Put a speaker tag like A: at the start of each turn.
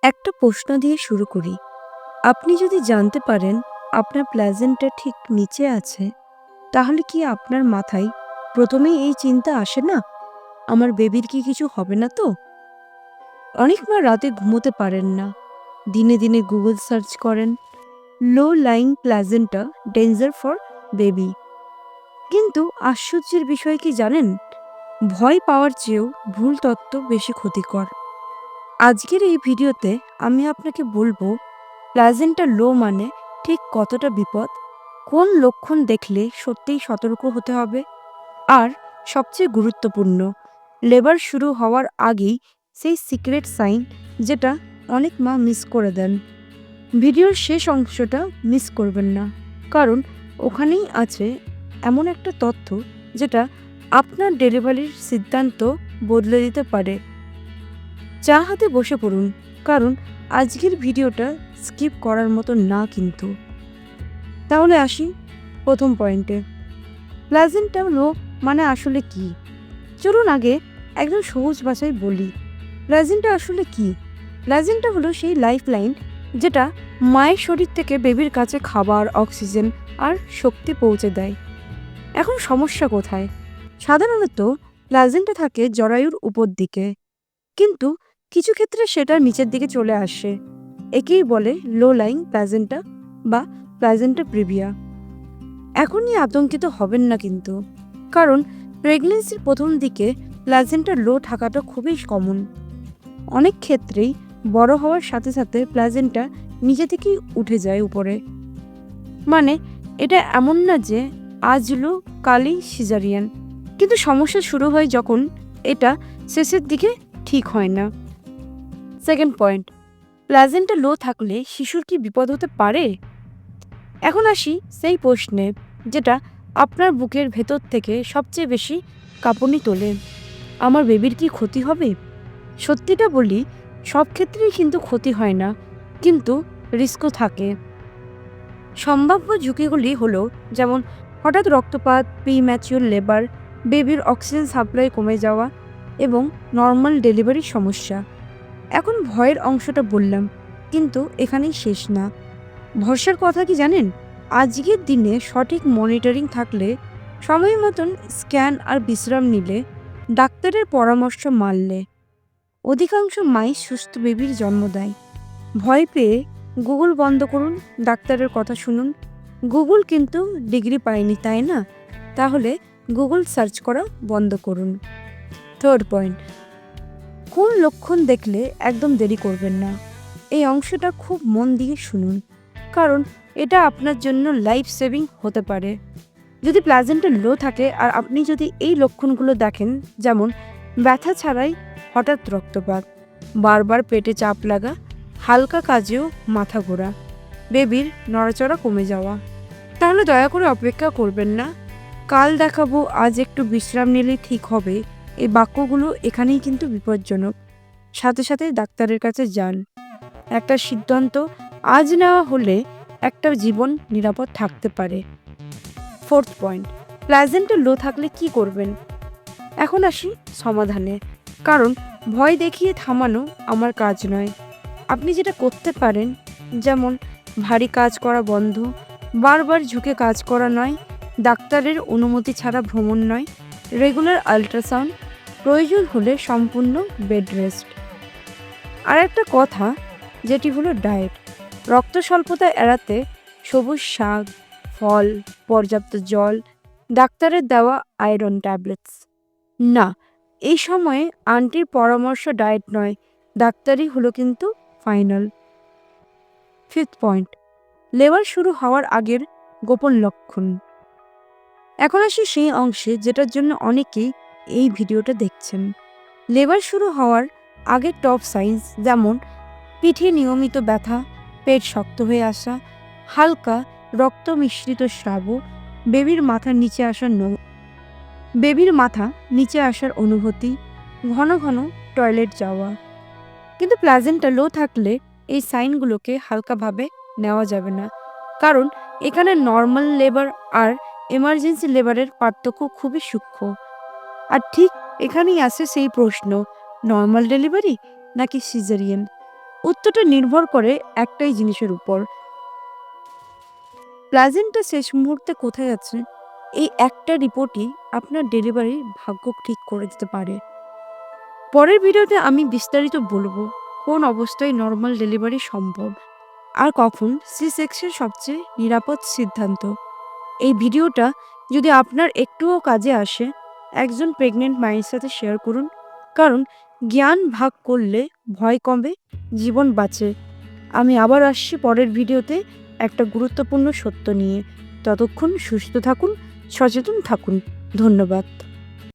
A: একটা প্রশ্ন দিয়ে শুরু করি। আপনি যদি জানতে পারেন আপনার প্ল্যাজেন্টটা ঠিক নিচে আছে, তাহলে কি আপনার মাথায় প্রথমেই এই চিন্তা আসে না, আমার বেবির কি কিছু হবে না তো? অনেক মা রাতে ঘুমোতে পারেন না, দিনে দিনে গুগল সার্চ করেন low lying placenta danger for baby. কিন্তু আশ্চর্যের বিষয় কি জানেন, ভয় পাওয়ার চেয়েও ভুল তত্ত্ব বেশি ক্ষতিকর। আজকের এই ভিডিওতে আমি আপনাকে বলবো প্লাজেন্টা লো মানে ঠিক কতটা বিপদ, কোন লক্ষণ দেখলে সত্যিই সতর্ক হতে হবে, আর সবচেয়ে গুরুত্বপূর্ণ, লেবার শুরু হওয়ার আগেই সেই সিক্রেট সাইন যেটা অনেক মা মিস করে দেন। ভিডিওর শেষ অংশটা মিস করবেন না, কারণ ওখানেই আছে এমন একটা তথ্য যেটা আপনার ডেলিভারির সিদ্ধান্ত বদলে দিতে পারে। চা হাতে বসে পড়ুন, কারণ আজকের ভিডিওটা স্কিপ করার মতো না কিন্তু। তাহলে আসি প্রথম পয়েন্টে, প্লাজেন্টা লো মানে আসলে কি। চলুন আগে একদম সহজ ভাষায় বলি, প্লাজেন্টা আসলে কি। প্লাজেন্টা হলো সেই লাইফ লাইন যেটা মায়ের শরীর থেকে বেবির কাছে খাবার, অক্সিজেন আর শক্তি পৌঁছে দেয়। এখন সমস্যা কোথায়? সাধারণত প্লাজেন্টা থাকে জরায়ুর উপর দিকে, কিন্তু কিছু ক্ষেত্রে সেটা নিচের দিকে চলে আসে। একেই বলে লো লাইং প্লাজেন্টা বা প্লাজেন্টা প্রিভিয়া। এখনই আতঙ্কিত হবেন না কিন্তু, কারণ প্রেগনেন্সির প্রথম দিকে প্লাজেন্টা লো থাকাটা খুবই কমন। অনেক ক্ষেত্রেই বড় হওয়ার সাথে সাথে প্লাজেন্টা নিজে থেকেই উঠে যায় উপরে। মানে এটা এমন না যে আজ লো কালই সিজারিয়ান, কিন্তু সমস্যা শুরু হয় যখন এটা শেষের দিকে ঠিক হয় না। সেকেন্ড পয়েন্ট, প্লাজেন্টা লো থাকলে শিশুর কি বিপদ হতে পারে? এখন আসি সেই প্রশ্নে যেটা আপনার বুকের ভেতর থেকে সবচেয়ে বেশি কাঁপুনি তোলে, আমার বেবির কি ক্ষতি হবে? সত্যিটা বলি, সব ক্ষেত্রেই কিন্তু ক্ষতি হয় না, কিন্তু রিস্কও থাকে। সম্ভাব্য ঝুঁকিগুলি হলো যেমন হঠাৎ রক্তপাত, প্রিম্যাচিওর লেবার, বেবির অক্সিজেন সাপ্লাই কমে যাওয়া এবং নর্মাল ডেলিভারির সমস্যা। এখন ভয়ের অংশটা বললাম, কিন্তু এখানেই শেষ না। ভরসার কথা কি জানেন, আজকের দিনে সঠিক মনিটরিং থাকলে, সময় মতন স্ক্যান আর বিশ্রাম নিলে, ডাক্তারের পরামর্শ মানলে, অধিকাংশ মাই সুস্থ বেবির জন্ম দেয়। ভয় পেয়ে গুগল বন্ধ করুন, ডাক্তারের কথা শুনুন। গুগল কিন্তু ডিগ্রি পায়নি, তাই না? তাহলে গুগল সার্চ করা বন্ধ করুন। থার্ড পয়েন্ট, কোন লক্ষণ দেখলে একদম দেরি করবেন না। এই অংশটা খুব মন দিয়ে শুনুন, কারণ এটা আপনার জন্য লাইফ সেভিং হতে পারে। যদি প্লাজেন্টা লো থাকে আর আপনি যদি এই লক্ষণগুলো দেখেন, যেমন ব্যথা ছাড়াই হঠাৎ রক্তপাত, বারবার পেটে চাপ লাগা, হালকা কাজেও মাথা ঘোরা, বেবির নড়াচড়া কমে যাওয়া, তাহলে দয়া করে অপেক্ষা করবেন না। কাল দেখাবো, আজ একটু বিশ্রাম নিলেই ঠিক হবে, এই বাক্যগুলো এখানেই কিন্তু বিপজ্জনক। সাথে সাথে ডাক্তারের কাছে যান। একটা সিদ্ধান্ত আজ নেওয়া হলে একটা জীবন নিরাপদ থাকতে পারে। ফোর্থ পয়েন্ট, প্লাজেন্টা লো থাকলে কি করবেন? এখন আসি সমাধানে, কারণ ভয় দেখিয়ে থামানো আমার কাজ নয়। আপনি যেটা করতে পারেন, যেমন ভারী কাজ করা বন্ধ, বারবার ঝুঁকে কাজ করা নয়, ডাক্তারের অনুমতি ছাড়া ভ্রমণ নয়, রেগুলার আল্ট্রাসাউন্ড, প্রয়োজন হলে সম্পূর্ণ বেড রেস্ট। আর একটা কথা, যেটি হলো ডায়েট। রক্ত স্বল্পতা এড়াতে সবুজ শাক, ফল, পর্যাপ্ত জল, ডাক্তারের দেওয়া আয়রন ট্যাবলেটস। না, এই সময়ে আন্টির পরামর্শ ডায়েট নয়, ডাক্তারই হলো কিন্তু ফাইনাল। ফিফথ পয়েন্ট, লেবার শুরু হওয়ার আগের গোপন লক্ষণ। এখন আসি সেই অংশে যেটার জন্য অনেকেই এই ভিডিওটা দেখছেন। লেবার শুরু হওয়ার আগের টপ সাইন্স, যেমন পিঠে নিয়মিত ব্যথা, পেট শক্ত হয়ে আসা, হালকা রক্ত মিশ্রিত স্রাব, বেবির মাথা নিচে আসার অনুভূতি, ঘন ঘন টয়লেট যাওয়া। কিন্তু প্লাজেন্টা লো থাকলে এই সাইনগুলোকে হালকাভাবে নেওয়া যাবে না, কারণ এখানে নর্মাল লেবার আর এমার্জেন্সি লেবারের পার্থক্য খুবই সূক্ষ্ম। আর ঠিক এখানেই আসে সেই প্রশ্ন, নর্মাল ডেলিভারি নাকি সিজারিয়ান? উত্তরটা নির্ভর করে একটাই জিনিসের উপর, প্লাজেন্টটা শেষ মুহূর্তে কোথায় আছে। এই একটা রিপোর্টই আপনার ডেলিভারির ভাগ্য ঠিক করে দিতে পারে। পরের ভিডিওতে আমি বিস্তারিত বলবো কোন অবস্থায় নর্মাল ডেলিভারি সম্ভব আর কখন সি সেকশন সবচেয়ে নিরাপদ সিদ্ধান্ত। এই ভিডিওটা যদি আপনার একটুও কাজে আসে, একজন প্রেগনেন্ট মায়ের সাথে শেয়ার করুন, কারণ জ্ঞান ভাগ করলে ভয় কমে, জীবন বাঁচে। আমি আবার আসছি পরের ভিডিওতে একটা গুরুত্বপূর্ণ সত্য নিয়ে। ততক্ষণ সুস্থ থাকুন, সচেতন থাকুন। ধন্যবাদ।